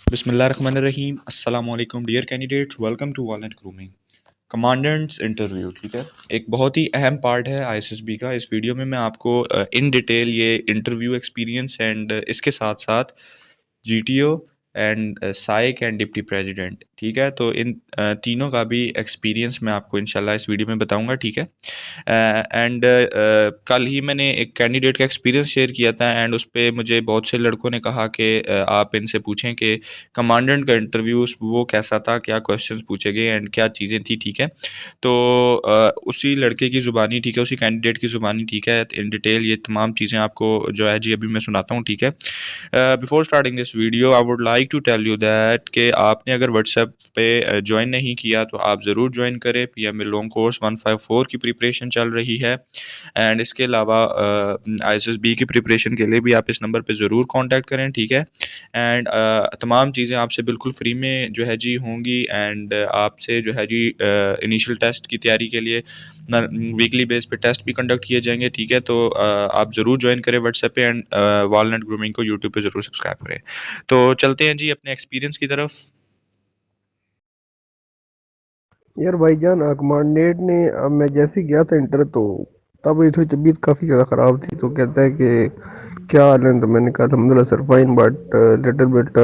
بسم اللہ الرحمن الرحیم. السلام علیکم dear candidates, welcome to Walnut grooming commandants interview. ٹھیک ہے، ایک بہت ہی اہم پارٹ ہے آئی ایس ایس بی کا. اس ویڈیو میں آپ کو ان ڈیٹیل یہ انٹرویو ایکسپیرینس اینڈ اس کے ساتھ ساتھ G T O and psych and deputy president, ٹھیک ہے، تو ان تینوں کا بھی ایکسپیرینس میں آپ کو انشاءاللہ اس ویڈیو میں بتاؤں گا. ٹھیک ہے، اینڈ کل ہی میں نے ایک کینڈیڈیٹ کا ایکسپیرینس شیئر کیا تھا اینڈ اس پہ مجھے بہت سے لڑکوں نے کہا کہ آپ ان سے پوچھیں کہ کمانڈنٹ کا انٹرویو وہ کیسا تھا، کیا کویشچنس پوچھے گئے اینڈ کیا چیزیں تھیں. ٹھیک ہے، تو اسی لڑکے کی زبانی، ٹھیک ہے، اسی کینڈیڈیٹ کی زبانی، ٹھیک ہے، ان ڈیٹیل یہ تمام چیزیں آپ کو جو ہے جی ابھی میں سناتا ہوں. ٹھیک ہے، before starting this video I would like to tell you that کہ آپ نے اگر واٹس ایپ پہ جوائن نہیں کیا تو آپ ضرور جوائن کریں. P M A long course 154 کی پریپریشن چل رہی ہے اینڈ اس کے علاوہ آئی ایس ایس بی کی پریپریشن کے لیے بھی آپ اس نمبر پہ ضرور کانٹیکٹ کریں. ٹھیک ہے، اینڈ تمام چیزیں آپ سے بالکل فری میں جو ہے جی ہوں گی اینڈ آپ سے جو ہے جی انیشیل ٹیسٹ کی تیاری کے لیے ویکلی بیس پہ ٹیسٹ بھی کنڈکٹ کیے جائیں گے. ٹھیک ہے، تو آپ ضرور جوائن کریں واٹس ایپ پہ اینڈ والنٹ گرومنگ کو یوٹیوب پہ ضرور سبسکرائب کریں. تو چلتے ہیں جی اپنے ایکسپیرینس کی طرف. یار بھائی جان کمانڈیٹ نے میں جیسے گیا تھا انٹر تو تب میری تھوڑی طبیعت کافی زیادہ خراب تھی، تو کہتا ہے کہ کیا حال ہے، تو میں نے کہا الحمدللہ sir fine but little bit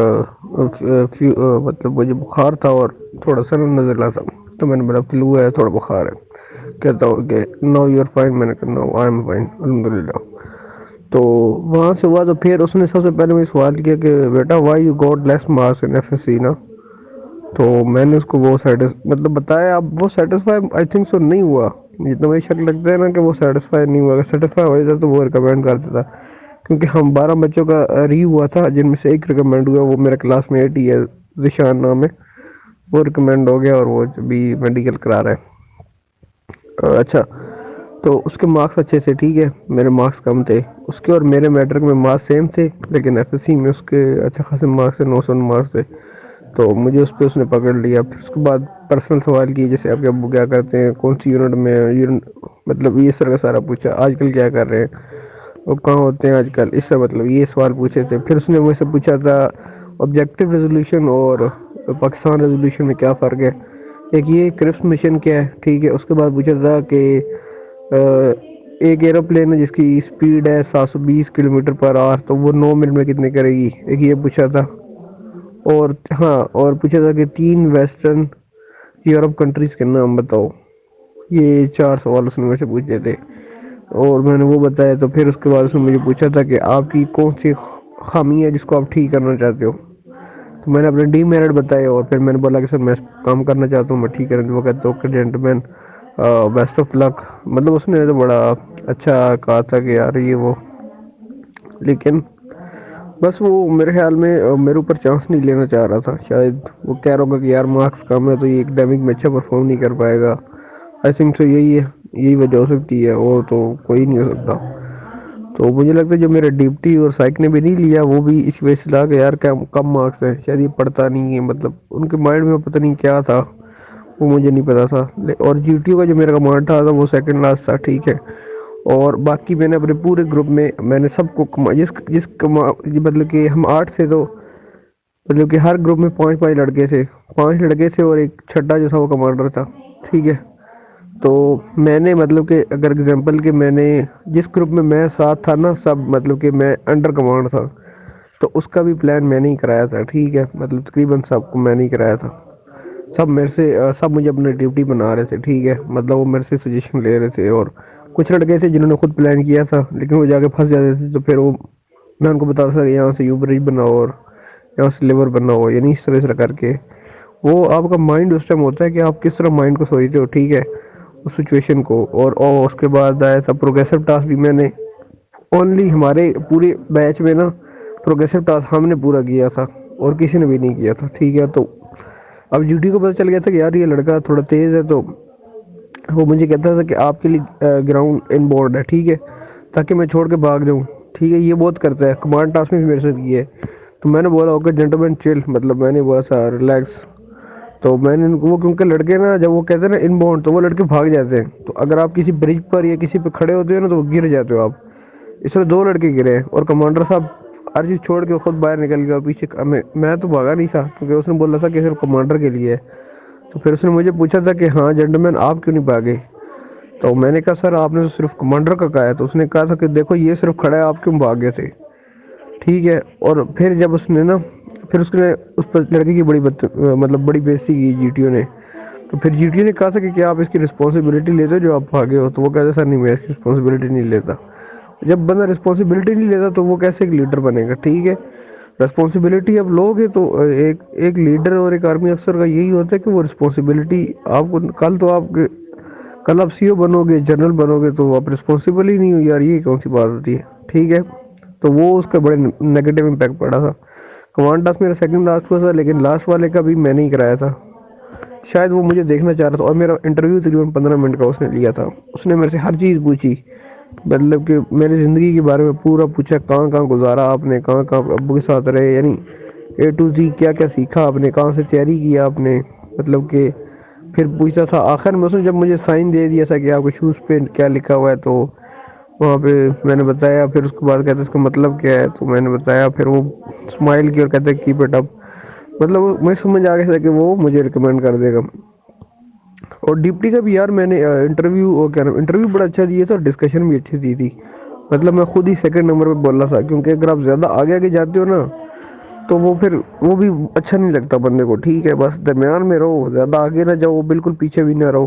مطلب مجھے بخار تھا اور تھوڑا سا نظر رہا تھا، تو میں نے بولا فلو ہے، تھوڑا بخار ہے. کہتا ہوں کہ نو یو آر فائن. میں نے کہا نو آئی ایم فائن الحمدللہ. تو وہاں سے ہوا تو پھر اس نے سب سے پہلے مجھے سوال کیا کہ بیٹا why you got less marks in F S C نا. تو میں نے اس کو وہ مطلب بتایا. اب وہ سیٹسفائی آئی تھنک سو نہیں ہوا، جتنا مجھے شک لگتا ہے نا کہ وہ سیٹسفائی نہیں ہوا. اگر سیٹسفائی ہو جاتا تو وہ ریکمینڈ کر دیتا، کیونکہ ہم 12 بچوں کا ری ہوا تھا جن میں سے ایک ریکمینڈ ہوا. وہ میرا کلاس میٹ ہی ہے، ذیشان نام ہے، وہ ریکمینڈ ہو گیا اور وہ بھی میڈیکل کرا رہا ہے. اچھا، تو اس کے مارکس اچھے سے، ٹھیک ہے، میرے مارکس کم تھے. اس کے اور میرے میٹرک میں مارکس سیم تھے، لیکن ایف ایس سی میں اس کے اچھا خاصے مارکس تھے، 900 مارکس تھے. تو مجھے اس پہ اس نے پکڑ لیا. پھر اس کے بعد پرسنل سوال کیے، جیسے آپ کے ابو کیا کرتے ہیں، کون سی یونٹ میں، مطلب یہ سر کا سارا پوچھا. آج کل کیا کر رہے ہیں، وہ کہاں ہوتے ہیں آج کل، اس سے مطلب یہ سوال پوچھے تھے. پھر اس نے مجھ سے پوچھا تھا آبجیکٹو ریزولوشن اور پاکستان ریزولوشن میں کیا فرق ہے، ایک یہ کرپس مشن کیا ہے. ٹھیک ہے، اس کے بعد پوچھا تھا کہ ایک ایروپلین ہے جس کی سپیڈ ہے 720 کلومیٹر پر آور، تو وہ 9 منٹ میں کتنے کرے گی، ایک یہ پوچھا تھا. اور ہاں، اور پوچھا تھا کہ 3 ویسٹرن یورپ کنٹریز کے نام بتاؤ. یہ 4 سوال اس نے مجھ سے پوچھے تھے اور میں نے وہ بتایا. تو پھر اس کے بعد اس نے مجھے پوچھا تھا کہ آپ کی کون سی خامی ہے جس کو آپ ٹھیک کرنا چاہتے ہو. تو میں نے اپنے ڈی میرٹ بتائے اور پھر میں نے بولا کہ سر میں کام کرنا چاہتا ہوں، میں ٹھیک کرنا. وہ کہتے اوکے جینٹلمین، بیسٹ آف لک. مطلب اس نے تو بڑا اچھا کہا تھا کہ یار یہ وہ، لیکن بس وہ میرے خیال میں میرے اوپر چانس نہیں لینا چاہ رہا تھا. شاید وہ کہہ رہا ہوگا کہ یار مارکس کم ہے تو یہ اکیڈمک میں اچھا پرفارم نہیں کر پائے گا. آئی تھنک سو یہی ہے، یہی وجہ ہو سکتی ہے، اور تو کوئی نہیں ہو سکتا. تو مجھے لگتا ہے جو میرے ڈپٹی اور سائیک نے بھی نہیں لیا وہ بھی اس وجہ سے لا کہ یار کم مارکس ہے، شاید یہ پڑھتا نہیں ہے. مطلب ان کے مائنڈ میں پتہ نہیں کیا تھا، وہ مجھے نہیں پتا تھا. اور جی ٹی او کا جو میرا کمانڈ تھا وہ سیکنڈ لاسٹ تھا. ٹھیک ہے، اور باقی میں نے اپنے پورے گروپ میں نے سب کو مطلب کہ ہم 8 تھے، تو مطلب کہ ہر گروپ میں 5 لڑکے تھے، 5 لڑکے تھے اور ایک چھٹا جو تھا وہ کمانڈر تھا. ٹھیک ہے، تو میں نے مطلب کہ اگر اگزامپل کہ میں نے جس گروپ میں ساتھ تھا نا، سب مطلب کہ میں انڈر کمانڈ تھا، تو اس کا بھی پلان میں نے ہی کرایا تھا. ٹھیک ہے، مطلب تقریباً سب کو میں نے ہی کرایا تھا. سب میرے سے سب مجھے اپنے ڈیوٹی بنا رہے تھے. ٹھیک ہے، مطلب وہ میرے سے سجیشن لے رہے تھے. اور کچھ لڑکے تھے جنہوں نے خود پلان کیا تھا لیکن وہ جا کے پھنس جاتے تھے، تو پھر وہ میں ان کو بتاتا تھا یہاں سے یو برج بناؤ اور یہاں سے لیور بناؤ، یعنی اس طرح کر کے. وہ آپ کا مائنڈ اس ٹائم ہوتا ہے کہ آپ کس طرح مائنڈ کو سوچتے ہو. ٹھیک ہے، اس سچویشن کو. اور اس کے بعد آیا تھا پروگریسو ٹاسک بھی. میں نے اونلی ہمارے پورے بیچ میں نا پروگریسو ٹاسک ہم نے پورا کیا تھا اور کسی نے بھی نہیں کیا تھا. ٹھیک ہے، تو اب ڈیوٹی کو پتہ چل گیا تھا کہ یار یہ لڑکا تھوڑا تیز ہے، تو وہ مجھے کہتا تھا کہ آپ کے لیے گراؤنڈ ان بورڈ ہے، ٹھیک ہے، تاکہ میں چھوڑ کے بھاگ جاؤں. ٹھیک ہے، یہ بہت کرتا ہے، کمانڈ ٹاسک میں بھی میرے ساتھ یہ ہے. تو میں نے بولا اوکے جینٹلمین چل، مطلب میں نے بولا سا ریلیکس. تو میں نے وہ کیونکہ لڑکے نا جب وہ کہتے ہیں نا ان باؤنڈ، تو وہ لڑکے بھاگ جاتے ہیں. تو اگر آپ کسی برج پر یا کسی پہ کھڑے ہوتے ہیں نا تو وہ گر جاتے ہو آپ. اس طرح 2 لڑکے گرے ہیں اور کمانڈر صاحب ہر چیز چھوڑ کے خود باہر نکل گیا پیچھے. میں تو بھاگا نہیں تھا کیونکہ اس نے بولا تھا کہ صرف کمانڈر کے لیے ہے. تو پھر اس نے مجھے پوچھا تھا کہ ہاں جینٹلمین آپ کیوں نہیں بھاگے. تو میں نے کہا سر آپ نے تو صرف کمانڈر کا کہا ہے. تو اس نے کہا تھا کہ دیکھو یہ صرف کھڑا ہے آپ کیوں بھاگ گئے تھے. ٹھیک ہے. اور پھر جب اس نے نا پھر اس نے اس پر لڑکی کی مطلب بڑی بےزتی کی جی ٹی او نے. تو پھر جی ٹی او نے کہا تھا کہ کیا آپ اس کی رسپانسبلٹی لیتے ہو جو آپ بھاگے ہو. تو وہ کہتے سر نہیں میں اس کی رسپانسبلٹی نہیں لیتا. جب بندہ رسپانسبلٹی نہیں لیتا تو وہ کیسے ایک لیڈر بنے گا. ٹھیک ہے. رسپانسبلٹی اب لوگ ہے تو ایک لیڈر اور ایک آرمی افسر کا یہی ہوتا ہے کہ وہ رسپانسبلٹی آپ کو کل آپ سی او بنو گے جنرل بنو گے تو آپ رسپانسبل ہی نہیں ہو یار. یہ کون سی بات ہوتی ہے. ٹھیک ہے. تو وہ اس کا بڑے نیگیٹو امپیکٹ پڑا تھا. کمانڈ ٹاسک میرا سیکنڈ لاسٹ ہوا تھا لیکن لاسٹ والے کا بھی میں نے ہی کرایا تھا. شاید وہ مجھے دیکھنا چاہ رہا تھا اور میرا انٹرویو تقریباً 15 منٹ کا اس نے لیا تھا. اس نے میرے سے ہر چیز پوچھی مطلب کہ میری زندگی کے بارے میں پورا پوچھا. کہاں کہاں گزارا آپ نے, کہاں کہاں ابو کے ساتھ رہے, یعنی اے ٹو زی کیا کیا سیکھا آپ نے, کہاں سے تیاری کیا آپ نے. مطلب کہ پھر پوچھتا تھا آخر میں اس نے جب مجھے سائن دے دیا تھا کہ آپ کے شوز پہ کیا لکھا ہوا ہے تو وہاں پہ میں نے بتایا. پھر اس کے بعد کہتے اس کا مطلب کیا ہے تو میں نے بتایا. پھر وہ اسمائل کی اور کہتے کیپ اٹ اپ. مطلب مجھے سمجھ آ گیا تھا کہ وہ مجھے ریکمینڈ کر دے گا. اور ڈپٹی کا بھی یار میں نے انٹرویو بڑا اچھا دیا تھا اور ڈسکشن بھی اچھی دی تھی. مطلب میں خود ہی سیکنڈ نمبر پہ بول رہا تھا کیونکہ اگر آپ زیادہ آگے آگے جاتے ہو نا تو وہ پھر وہ بھی اچھا نہیں لگتا بندے کو. ٹھیک ہے. بس درمیان میں رہو, زیادہ آگے نہ جاؤ, بالکل پیچھے بھی نہ رہو.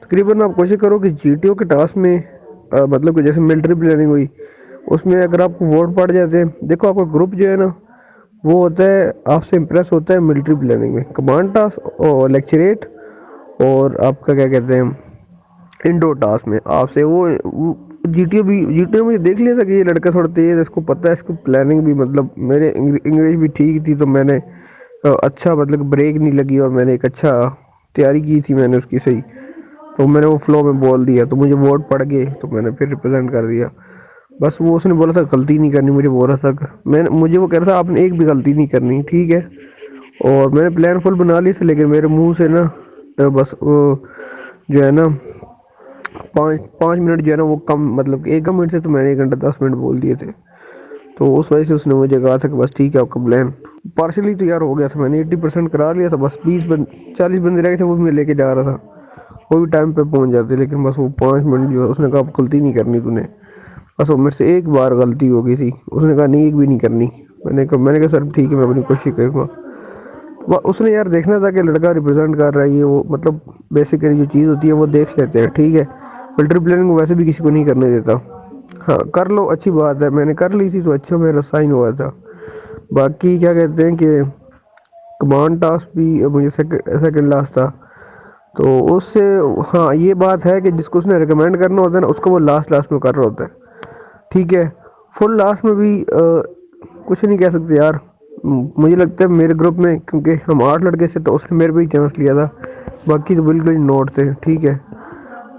تقریباً آپ کوشش کرو کہ جی ٹی او کے ٹاسک میں مطلب کہ جیسے ملٹری پلاننگ ہوئی اس میں اگر آپ کو ووٹ پڑ جاتے ہیں. دیکھو آپ کا گروپ جو ہے نا وہ ہوتا ہے آپ سے امپریس ہوتا ہے ملٹری پلاننگ میں. کمانڈ ٹاسک اور لیکچریٹ اور آپ کا کیا کہتے ہیں انڈور ٹاسک میں آپ سے وہ جی ٹی او مجھے دیکھ لیا تھا کہ یہ لڑکا تھوڑا تیز ہے, اس کو پتہ ہے, اس کو پلاننگ بھی مطلب میرے انگلش بھی ٹھیک تھی تو میں نے اچھا مطلب بریک نہیں لگی اور میں نے ایک اچھا تیاری کی تھی میں نے اس کی صحیح. تو میں نے وہ فلو میں بول دیا تو مجھے ووٹ پڑ گئے تو میں نے پھر ریپرزینٹ کر دیا. بس وہ اس نے بولا تھا غلطی نہیں کرنی. مجھے بول رہا تھا مجھے وہ کہہ رہا تھا آپ نے ایک بھی غلطی نہیں کرنی. ٹھیک ہے. اور میں نے پلان فل بنا لی تھا لیکن میرے منہ سے نا بس جو ہے نا 5 منٹ جو ہے نا وہ کم, مطلب 1 منٹ سے تو میں نے 1 گھنٹہ 10 منٹ بول دیے تھے. تو اس وجہ سے اس نے مجھے کہا تھا کہ بس ٹھیک ہے آپ کا پلان پارشلی تو یار ہو گیا تھا. میں نے 80% کرا لیا تھا. بس 40 بندے رہ گئے تھے وہ بھی میں لے کے جا رہا تھا. وہ بھی ٹائم پہ پہنچ جاتے لیکن بس وہ 5 منٹ جو اس نے کہا غلطی نہیں کرنی تو نے. بس وہ میرے سے ایک بار غلطی ہو گئی تھی. اس نے کہا نہیں ایک بھی نہیں کرنی. میں نے کہا سر ٹھیک ہے میں اپنی کوشش کروں گا. اس نے یار دیکھنا تھا کہ لڑکا ریپرزینٹ کر رہا ہے. یہ وہ مطلب بیسیکلی جو چیز ہوتی ہے وہ دیکھ لیتے ہیں. ٹھیک ہے. ملٹری پلاننگ ویسے بھی کسی کو نہیں کرنے دیتا. ہاں کر لو اچھی بات ہے. میں نے کر لی تھی تو اچھا میرا سائن ہوا تھا. باقی کیا کہتے ہیں کہ کمانڈ ٹاسک بھی مجھے سیکنڈ لاسٹ تھا تو اس سے ہاں یہ بات ہے کہ جس کو اس نے ریکمینڈ کرنا ہوتا ہے نا اس کو وہ لاسٹ میں کر رہا ہوتا ہے. ٹھیک ہے. فل لاسٹ میں بھی کچھ نہیں کہہ سکتے یار. مجھے لگتا ہے میرے گروپ میں کیونکہ ہم 8 لڑکے تھے تو اس نے میرے پہ ہی چانس لیا تھا. باقی تو بالکل نوٹ تھے. ٹھیک ہے.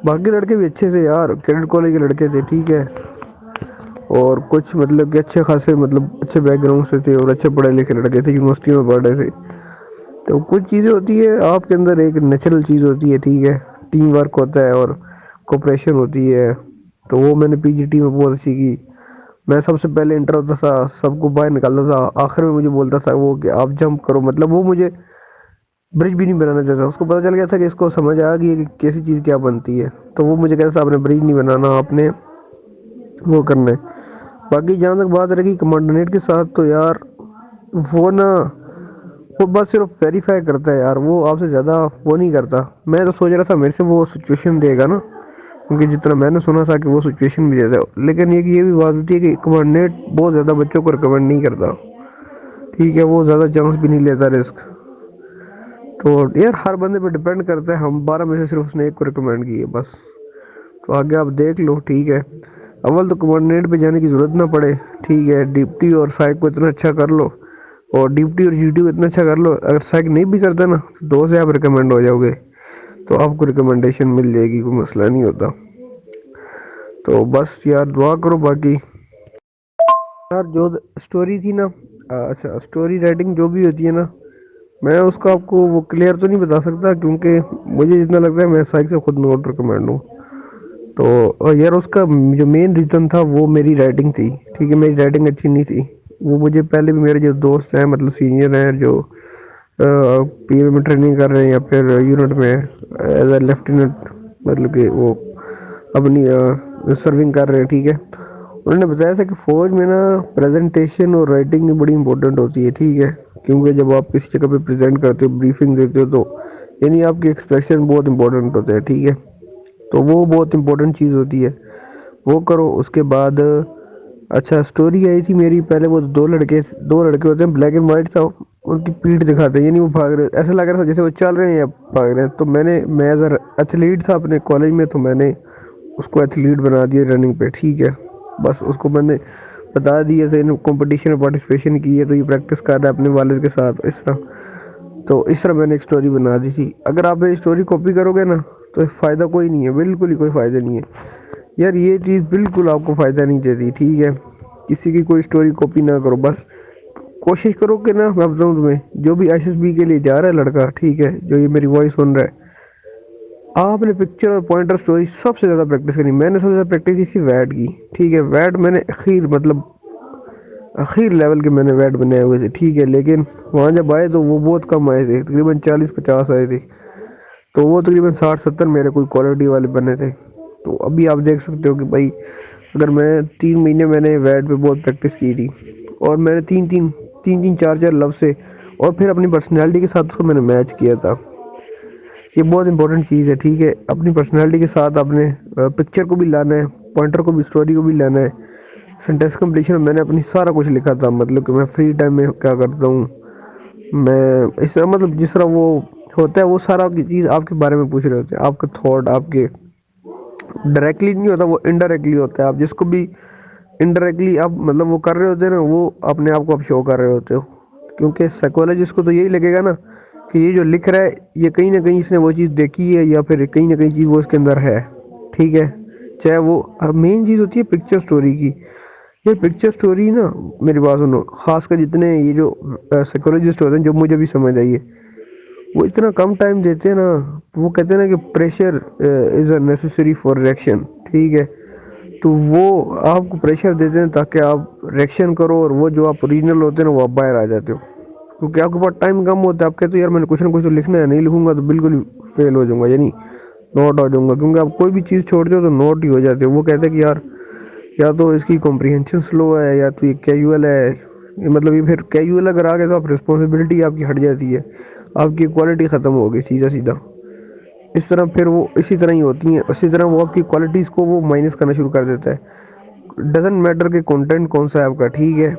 باقی لڑکے بھی اچھے تھے یار, کیڈٹ کالج کے لڑکے تھے. ٹھیک ہے. اور کچھ مطلب کہ اچھے خاصے مطلب اچھے بیک گراؤنڈ سے تھے اور اچھے پڑھے لکھے لڑکے تھے, یونیورسٹی میں پڑھ رہے تھے. تو کچھ چیزیں ہوتی ہے آپ کے اندر ایک نیچرل چیز ہوتی ہے. ٹھیک ہے. ٹیم ورک ہوتا ہے اور کوپریشن ہوتی ہے. تو وہ میں نے پی جی ٹی میں بہت سیکھی. میں سب سے پہلے انٹر ہوتا تھا, سب کو باہر نکالتا تھا, آخر میں مجھے بولتا تھا وہ کہ آپ جمپ کرو. مطلب وہ مجھے برج بھی نہیں بنانا چاہتا. اس کو پتا چل گیا تھا کہ اس کو سمجھ آ گئی ہے کہ کیسی چیز کیا بنتی ہے. تو وہ مجھے کہتا تھا آپ نے برج نہیں بنانا, آپ نے وہ کرنا ہے. باقی جہاں تک بات رہی کمانڈنیٹ کے ساتھ تو یار وہ نا وہ بس صرف ویریفائی کرتا ہے یار. وہ آپ سے زیادہ وہ نہیں کرتا. میں تو سوچ رہا تھا میرے سے وہ سچویشن دے گا نا کیونکہ جتنا میں نے سنا تھا کہ وہ سچویشن بھی دیتا ہے. لیکن یہ بھی بات ہوتی ہے کہ کمانڈنیٹ بہت زیادہ بچوں کو ریکمینڈ نہیں کرتا. ٹھیک ہے. وہ زیادہ چانس بھی نہیں لیتا رسک. تو یار ہر بندے پہ ڈپینڈ کرتا ہے. ہم 12 میں سے صرف اس نے ایک کو ریکمینڈ کی ہے بس. تو آگے آپ دیکھ لو. ٹھیک ہے. اول تو کمانڈنیٹ پہ جانے کی ضرورت نہ پڑے. ٹھیک ہے. ڈپٹی اور سائیک کو اتنا اچھا کر لو اور ڈپٹی اور جی ٹی کو اتنا اچھا کر لو. اگر سائیک نہیں بھی کرتا نا تو 2 سے آپ ریکمینڈ ہو جاؤ گے تو آپ کو ریکمنڈیشن مل جائے گی. کوئی مسئلہ نہیں ہوتا. تو بس یار دعا کرو. باقی یار جو اسٹوری تھی نا اچھا اسٹوری رائٹنگ جو بھی ہوتی ہے نا میں اس کا آپ کو وہ کلیئر تو نہیں بتا سکتا کیونکہ مجھے جتنا لگتا ہے میں سائیک سے خود نوٹ ریکمینڈ ہوں. تو یار اس کا جو مین ریزن تھا وہ میری رائٹنگ تھی. ٹھیک ہے. میری رائٹنگ اچھی نہیں تھی. وہ مجھے پہلے بھی میرے جو دوست ہیں مطلب سینئر ہیں جو پی ایم میں ٹریننگ کر رہے ہیں یا پھر یونٹ میں ایز اے لیفٹیننٹ مطلب کہ وہ اپنی سرونگ کر رہے ہیں، ٹھیک ہے، انہوں نے بتایا تھا کہ فوج میں نا پریزنٹیشن اور رائٹنگ بڑی امپورٹنٹ ہوتی ہے، ٹھیک ہے، کیونکہ جب آپ کسی جگہ پہ پریزنٹ کرتے ہو بریفنگ دیتے ہو تو یعنی آپ کے ایکسپریشن بہت امپورٹنٹ ہوتے ہیں، ٹھیک ہے، تو وہ بہت امپورٹنٹ چیز ہوتی ہے، وہ کرو۔ اس کے بعد اچھا اسٹوری آئی تھی میری، پہلے وہ دو لڑکے ہوتے ہیں، بلیک اینڈ وائٹ تھا، ان کی پیٹھ دکھاتے ہیں، یعنی وہ بھاگ رہے، ایسا لگ رہا تھا جیسے وہ چل رہے ہیں یا بھاگ رہے ہیں، تو میں ایز اے ایتھلیٹ تھا اپنے کالج میں، تو میں نے اس کو ایتھلیٹ بنا دیا رننگ پہ، ٹھیک ہے، بس اس کو میں نے بتا دیا تھا کمپٹیشن میں پارٹیسپیشن کی ہے تو یہ پریکٹس کر رہا ہے اپنے والد کے ساتھ، اس طرح میں نے ایک اسٹوری بنا دی تھی۔ اگر آپ یہ اسٹوری کاپی کرو گے نا تو فائدہ کوئی نہیں ہے، بالکل ہی کوئی فائدہ نہیں ہے یار، یہ چیز بالکل آپ کو فائدہ نہیں دیتی، ٹھیک ہے، کسی کی کوئی اسٹوری کاپی نہ کرو، بس کوشش کرو کہ نا میں بتاؤں تمہیں، جو بھی ایس ایس بی کے لیے جا رہا ہے لڑکا، ٹھیک ہے، جو یہ میری وائس سن رہا ہے، آپ نے پکچر اور پوائنٹر اسٹوری سب سے زیادہ پریکٹس کرنی۔ میں نے سب سے زیادہ پریکٹس کی تھی ویٹ کی، ٹھیک ہے، ویٹ میں نے اخیر لیول کے میں نے ویٹ بنائے ہوئے تھے، ٹھیک ہے، لیکن وہاں جب آئے تو وہ بہت کم آئے تھے، تقریباً 40-50 آئے تھے، تو وہ تقریباً 60-70 میرے کوئی کوالٹی والے بنے تھے۔ تو ابھی آپ دیکھ سکتے ہو کہ بھائی اگر میں 3 مہینے میں نے ویٹ پہ بہت پریکٹس کی تھی، اور میں نے تین چار لفظ سے اور پھر اپنی پرسنالٹی کے ساتھ اس کو میں نے میچ کیا تھا۔ یہ بہت امپورٹنٹ چیز ہے، ٹھیک ہے، اپنی پرسنالٹی کے ساتھ اپنے پکچر کو بھی لانا ہے، پوائنٹر کو بھی، اسٹوری کو بھی لانا ہے۔ سینٹینس کمپلیشن میں نے اپنی سارا کچھ لکھا تھا، مطلب کہ میں فری ٹائم میں کیا کرتا ہوں، میں اس طرح مطلب جس طرح وہ ہوتا ہے وہ سارا کی چیز آپ کے بارے میں پوچھ رہے ہوتے ہیں، آپ کے تھاٹ آپ کے ڈائریکٹلی نہیں ہوتا، وہ انڈائریکٹلی ہوتا ہے، آپ جس کو بھی انڈائریکٹلی آپ مطلب وہ کر رہے ہوتے ہیں نا، وہ اپنے آپ کو آپ شو کر رہے ہوتے ہو، کیونکہ سائیکولوجسٹ کو تو یہی لگے گا نا کہ یہ جو لکھ رہا ہے یہ کہیں نہ کہیں اس نے وہ چیز دیکھی ہے یا پھر کہیں نہ کہیں چیز وہ اس کے اندر ہے، ٹھیک ہے، چاہے وہ مین چیز ہوتی ہے پکچر سٹوری کی۔ یہ پکچر سٹوری نا میری بات سنو، خاص کر جتنے یہ جو سائیکولوجسٹ ہوتے ہیں، جو مجھے بھی سمجھ آئیے، وہ اتنا کم ٹائم دیتے ہیں نا، وہ کہتے ہیں نا کہ pressure is a necessary for reaction, ٹھیک ہے، تو وہ آپ کو پریشر دیتے ہیں تاکہ آپ ریئیکشن کرو، اور وہ جو آپ اوریجنل ہوتے ہیں نا وہ آپ باہر آ جاتے ہو، کیونکہ آپ کے پاس ٹائم کم ہوتا ہے، آپ کہتے ہو یار میں نے کچھ نہ کچھ تو لکھنا ہے، نہیں لکھوں گا تو بالکل فیل ہو جاؤں گا، یعنی نوٹ ہو جاؤں گا، کیونکہ آپ کوئی بھی چیز چھوڑتے ہو تو نوٹ ہی ہو جاتے ہو۔ وہ کہتے ہیں کہ یار یا تو اس کی کمپریہنشن سلو ہے یا تو یہ کیجول ہے، مطلب یہ پھر کیجول اگر آ گئے تو آپ رسپانسبلٹی آپ کی ہٹ جاتی ہے، آپ کی کوالٹی ختم ہو گئی سیدھا سیدھا۔ اس طرح پھر وہ اسی طرح ہی ہوتی ہیں، اسی طرح وہ آپ کی کوالٹیز کو وہ مائنس کرنا شروع کر دیتا ہے۔ ڈزنٹ میٹر کہ کنٹینٹ کون سا ہے آپ کا، ٹھیک ہے،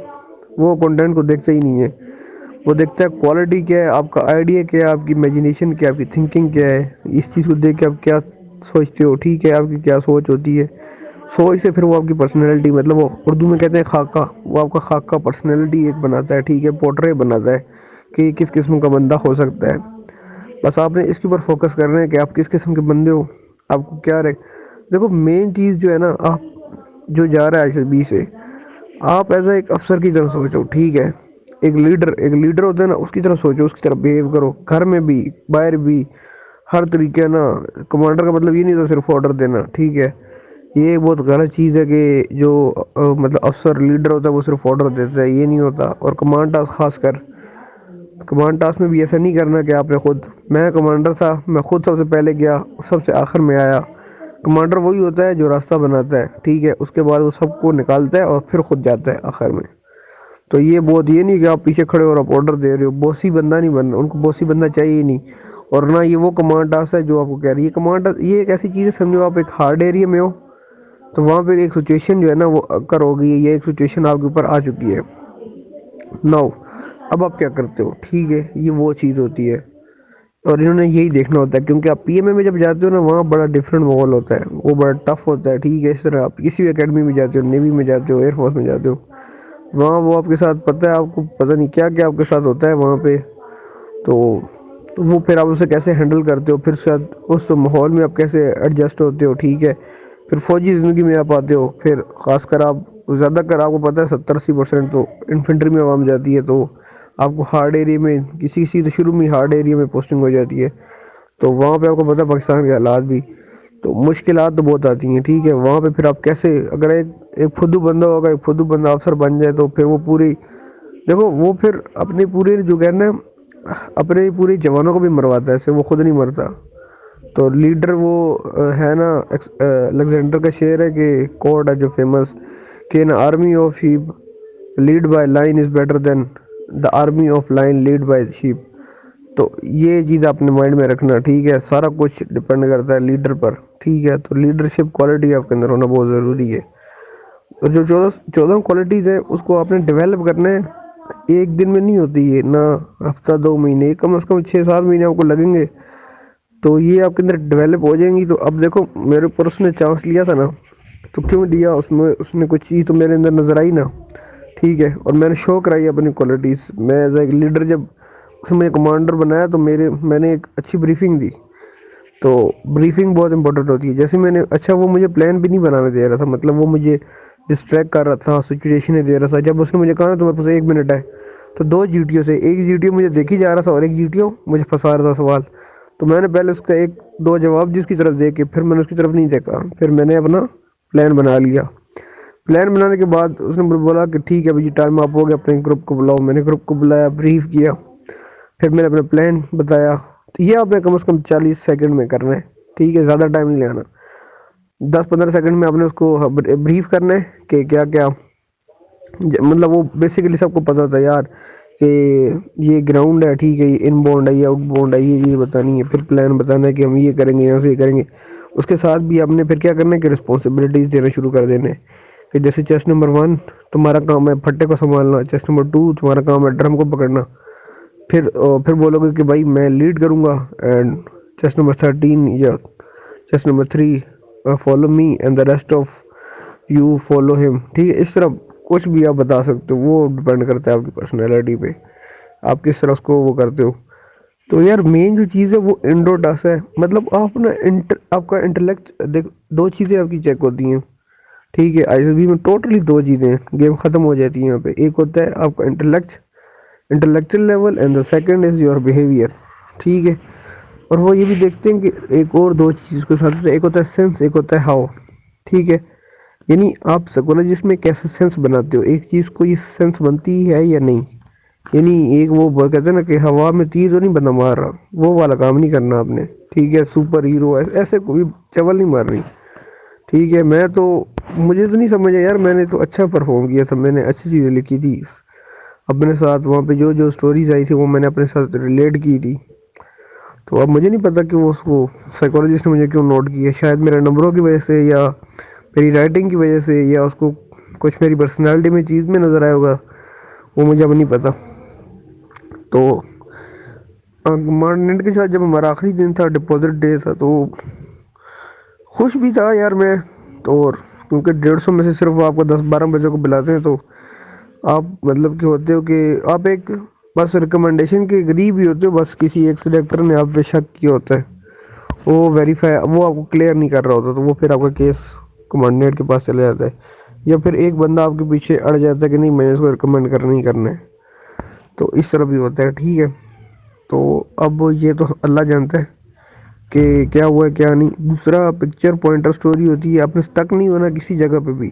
وہ کنٹینٹ کو دیکھتا ہی نہیں ہے، وہ دیکھتا ہے کوالٹی کیا ہے، آپ کا آئیڈیا کیا ہے، آپ کی امیجنیشن کیا ہے، آپ کی تھنکنگ کیا ہے، اس چیز کو دیکھ کے آپ کیا سوچتے ہو، ٹھیک ہے، آپ کی کیا سوچ ہوتی ہے، سوچ سے پھر وہ آپ کی پرسنالٹی، مطلب وہ اردو میں کہتے ہیں خاکہ، وہ آپ کا خاکہ پرسنالٹی ایک بناتا ہے، ٹھیک ہے، پورٹرے بناتا ہے کہ کس قسم کا بندہ ہو سکتا ہے۔ بس آپ نے اس کے اوپر فوکس کرنا ہے کہ آپ کس قسم کے بندے ہو، آپ کو کیا دیکھو مین چیز جو ہے نا، آپ جو جا رہا ہے ایس بی سے، آپ ایز اے ایک افسر کی طرح سوچو، ٹھیک ہے، ایک لیڈر ہوتا ہے نا، اس کی طرح سوچو، اس کی طرح بہیو کرو، گھر میں بھی باہر بھی ہر طریقے نا۔ کمانڈر کا مطلب یہ نہیں تھا صرف آرڈر دینا، ٹھیک ہے، یہ ایک بہت غلط چیز ہے کہ جو مطلب افسر لیڈر ہوتا ہے وہ صرف آرڈر دیتا ہے، یہ نہیں ہوتا۔ اور کمانڈ ٹاسک، خاص کر کمانڈ ٹاسک میں بھی ایسا نہیں کرنا کہ آپ نے میں کمانڈر تھا، میں خود سب سے پہلے گیا، سب سے آخر میں آیا۔ کمانڈر وہی ہوتا ہے جو راستہ بناتا ہے، ٹھیک ہے، اس کے بعد وہ سب کو نکالتا ہے اور پھر خود جاتا ہے آخر میں۔ تو یہ نہیں کہ آپ پیچھے کھڑے ہو اور آپ آرڈر دے رہے ہو، بوسی بندہ نہیں بننا، ان کو بوسی بندہ چاہیے ہی نہیں، اور نہ یہ وہ کمانڈ ٹاسک ہے جو آپ کو کہہ رہی ہے کمانڈ ٹاسک۔ یہ ایک ایسی چیز ہے، سمجھو آپ ایک ہارڈ ایریا میں ہو تو وہاں پہ ایک سچویشن جو ہے نا وہ اکر ہو گئی ہے، یہ ایک سچویشن آپ کے اوپر آ چکی ہے، ناؤ اب آپ کیا کرتے ہو، ٹھیک ہے، یہ وہ چیز ہوتی ہے، اور انہوں نے یہی دیکھنا ہوتا ہے، کیونکہ آپ پی ایم اے میں جب جاتے ہو نا وہاں بڑا ڈفرینٹ ماحول ہوتا ہے، وہ بڑا ٹف ہوتا ہے، ٹھیک ہے، اس طرح آپ کسی بھی اکیڈمی میں جاتے ہو، نیوی میں جاتے ہو، ایئر فورس میں جاتے ہو، وہاں وہ آپ کے ساتھ پتہ ہے، آپ کو پتہ نہیں کیا کیا آپ کے ساتھ ہوتا ہے وہاں پہ، تو وہ پھر آپ اسے کیسے ہینڈل کرتے ہو، پھر شاید اس ماحول میں آپ کیسے ایڈجسٹ ہوتے ہو، ٹھیک ہے، پھر فوجی زندگی میں آپ آتے ہو، پھر خاص کر آپ زیادہ کر آپ کو پتہ ہے 70-80% تو انفینٹری میں عوام جاتی ہے، تو آپ کو ہارڈ ایریا میں کسی تو شروع میں ہارڈ ایریا میں پوسٹنگ ہو جاتی ہے، تو وہاں پہ آپ کو پتہ ہے پاکستان کے حالات بھی، تو مشکلات تو بہت آتی ہیں، ٹھیک ہے، وہاں پہ پھر آپ کیسے، اگر ایک فدو بندہ ہوگا، ایک فدو بندہ افسر بن جائے تو پھر وہ پوری دیکھو وہ پھر اپنے پورے جو کہنا ہے اپنے پورے جوانوں کو بھی مرواتا ہے، ایسے وہ خود نہیں مرتا. تو لیڈر وہ ہے نا، الیگزینڈر کا شعر ہے کہ کوڈ ہے جو فیمس، کہ N army of shape led by line is better than the army of line led by shape. تو یہ چیز اپنے مائنڈ میں رکھنا، ٹھیک ہے. سارا کچھ ڈپینڈ کرتا ہے لیڈر پر، ٹھیک ہے. تو لیڈرشپ کوالٹی آپ کے اندر ہونا بہت ضروری ہے. اور جو چودہ کوالٹیز ہیں اس کو آپ نے ڈیولپ کرنا ہے. ایک دن میں نہیں ہوتی یہ، نہ ہفتہ 2 مہینے، کم از کم 6-7 مہینے آپ کو لگیں گے. تو یہ آپ کے اندر ڈیولپ ہو جائیں گی. تو اب دیکھو میرے اوپر اس نے چانس لیا تھا نا، تو کیوں لیا، اس نے کچھ چیز تو میرے اندر نظر آئی نا، ٹھیک ہے. اور میں نے شو کرائی اپنی کوالٹیز. میں ایز اے لیڈر جب اس نے مجھے کمانڈر بنایا تو میں نے ایک اچھی بریفنگ دی. تو بریفنگ بہت امپورٹنٹ ہوتی ہے. جیسے میں نے اچھا وہ مجھے پلان بھی نہیں بنانے دے رہا تھا، مطلب وہ مجھے ڈسٹریکٹ کر رہا تھا، سچویشن دے رہا تھا. جب اس نے مجھے کہا تو میرے پاس 1 منٹ ہے، تو 2 جی ٹی او سے ایک جی ٹی او مجھے دیکھی جا رہا تھا اور ایک جی ٹی او مجھے پھنسا رہا تھا سوال. تو میں نے پہلے اس کا 1-2 جواب جس کی طرف دیکھے، پھر میں نے اس کی طرف نہیں دیکھا، پھر میں نے اپنا پلان بنا لیا. پلان بنانے کے بعد اس نے مجھے بولا کہ ٹھیک ہے بھائی ٹائم آپ ہو گیا، اپنے گروپ کو بلاؤ. میں نے گروپ کو بلایا، بریف کیا، پھر میں نے اپنا پلان بتایا. تو یہ آپ نے کم از کم 40 سیکنڈ میں کرنا ہے، ٹھیک ہے. زیادہ ٹائم نہیں لینا. 10-15 سیکنڈ میں آپ نے اس کو بریف کرنا ہے کہ کیا کیا، مطلب وہ بیسیکلی سب کو پتا ہوتا ہے یار کہ یہ گراؤنڈ ہے، ٹھیک ہے، یہ ان باؤنڈ ہے، یہ آؤٹ باؤنڈ ہے، یہ چیز بتانی ہے. پھر پلان بتانا ہے کہ ہم یہ کریں گے، یہاں سے یہ کریں گے. اس کے ساتھ بھی آپ نے پھر کیا کرنا ہے کہ رسپانسبلٹیز دینا شروع کر دینے. کہ جیسے چیسٹ نمبر 1 تمہارا کام ہے پھٹے کو سنبھالنا، چیسٹ نمبر 2 تمہارا کام ہے ڈرم کو پکڑنا. پھر بولو گے کہ بھائی میں لیڈ کروں گا، اینڈ چیسٹ نمبر 13 یا chest number 3 follow me and the rest of you follow ہم، ٹھیک ہے. اس طرح کچھ بھی آپ بتا سکتے ہو، وہ ڈپینڈ کرتا ہے آپ کی پرسنالٹی پہ، آپ کس طرح اس کو وہ کرتے ہو. تو یار مین جو چیز ہے وہ انڈور ٹاس ہے. مطلب آپ نا آپ کا انٹلیکٹ دیکھ، 2 چیزیں آپ کی چیک ہوتی ہیں، ٹھیک ہے. آئی ایس بی میں ٹوٹلی 2 چیزیں ہیں، گیم ختم ہو جاتی ہیں یہاں پہ. ایک ہوتا ہے آپ کا intellectual level, and the second is your behaviour, ٹھیک ہے. اور وہ یہ بھی دیکھتے ہیں کہ ایک اور 2 چیز کے ساتھ، ایک ہوتا ہے سینس، ایک ہوتا ہے ہاؤ، ٹھیک ہے. یعنی آپ سائیکولوجسٹ میں کیسے سینس بناتے ہو ایک چیز کو، یہ سینس بنتی ہے یا نہیں. یعنی ایک وہ کہتے ہیں نا کہ ہوا میں تیر تو نہیں بندہ مار رہا، وہ والا کام نہیں کرنا آپ نے، ٹھیک ہے. سپر ہیرو ایسے کوئی چول نہیں مار رہی، ٹھیک ہے. مجھے تو نہیں سمجھا یار، میں نے تو اچھا پرفارم کیا تھا، میں نے اچھی چیزیں لکھی تھی اپنے ساتھ. وہاں پہ جو سٹوریز آئی تھی وہ میں نے اپنے ساتھ ریلیٹ کی تھی. تو اب مجھے نہیں پتا کہ وہ اس کو سائیکولوجسٹ نے مجھے کیوں نوٹ کیا. شاید میرے نمبروں کی وجہ سے، یا میری رائٹنگ کی وجہ سے، یا اس کو کچھ میری پرسنالٹی میں چیز میں نظر آیا ہوگا، وہ مجھے اب نہیں پتا. تو کمانڈنٹ کے ساتھ جب ہمارا آخری دن تھا، ڈپازٹ ڈے تھا، تو خوش بھی تھا یار میں. تو اور کیونکہ 150 میں سے صرف آپ کو 10-12 بجے کو بلاتے ہیں، تو آپ مطلب کہ ہوتے ہو کہ آپ ایک بس ریکمنڈیشن کے قریب ہی ہوتے ہو. بس کسی ایک سلیکٹر نے آپ پہ شک کیا ہوتا ہے، وہ ویریفائی، وہ آپ کو کلیئر نہیں کر رہا ہوتا، تو وہ پھر آپ کا کیس کمانڈنٹ کے پاس چلا جاتا ہے. یا پھر ایک بندہ آپ کے پیچھے اڑ جاتا ہے کہ نہیں میں اس کو ریکمینڈ کرنا ہی کرنا ہے. تو اس طرح بھی ہوتا ہے، ٹھیک ہے. تو اب یہ تو اللہ جانتا ہے کہ کیا ہوا ہے کیا نہیں. دوسرا پکچر پوائنٹر سٹوری ہوتی ہے. آپ نے سٹک نہیں ہونا کسی جگہ پہ بھی،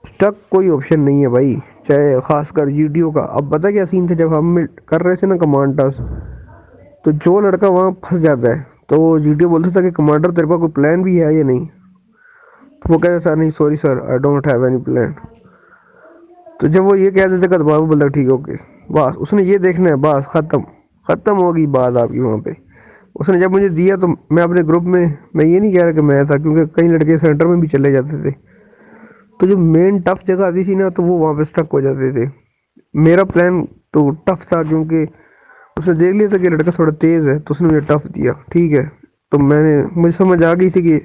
سٹک کوئی آپشن نہیں ہے بھائی، چاہے خاص کر جی ٹی او کا. اب پتا کیا سین تھا، جب ہم کر رہے تھے نا کمانڈ ٹاسک، تو جو لڑکا وہاں پھنس جاتا ہے تو جی ٹی او بولتا تھا کہ کمانڈر تیرے پاس کوئی پلان بھی ہے یا نہیں. تو وہ کہتا سر نہیں، sorry sir, I don't have any plan. تو جب وہ یہ کہہ دیتے کہ بابو بولتا ٹھیک ہے اوکے، بس اس نے یہ دیکھنا ہے، بس ختم ہوگی بات آپ کی وہاں پہ. اس نے جب مجھے دیا تو میں اپنے گروپ میں یہ نہیں کہہ رہا کہ میں تھا، کیونکہ کئی لڑکے سینٹر میں بھی چلے جاتے تھے. تو جو مین ٹف جگہ آتی تھی نا، تو وہ وہاں پہ سٹک ہو جاتے تھے. میرا پلان تو ٹف تھا، کیونکہ اس نے دیکھ لیا تھا کہ لڑکا تھوڑا تیز ہے، تو اس نے مجھے ٹف دیا، ٹھیک ہے. تو مجھے سمجھ آ گئی تھی کہ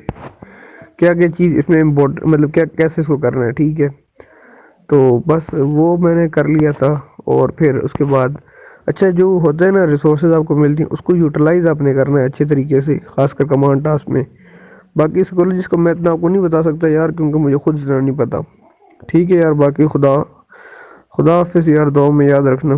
کیا کیا چیز اس میں امپورٹنٹ، مطلب کیا کیسے اس کو کرنا ہے، ٹھیک ہے. تو بس وہ میں نے کر لیا تھا. اور پھر اس کے بعد اچھا جو ہوتا ہے نا ریسورسز آپ کو ملتی ہیں، اس کو یوٹیلائز آپ نے کرنا ہے اچھے طریقے سے، خاص کر کمانڈ ٹاسک میں. باقی سائیکولوجسٹ کو میں اتنا آپ کو نہیں بتا سکتا یار، کیونکہ مجھے خود اتنا نہیں پتا، ٹھیک ہے یار. باقی خدا حافظ یار، دعاؤں میں یاد رکھنا.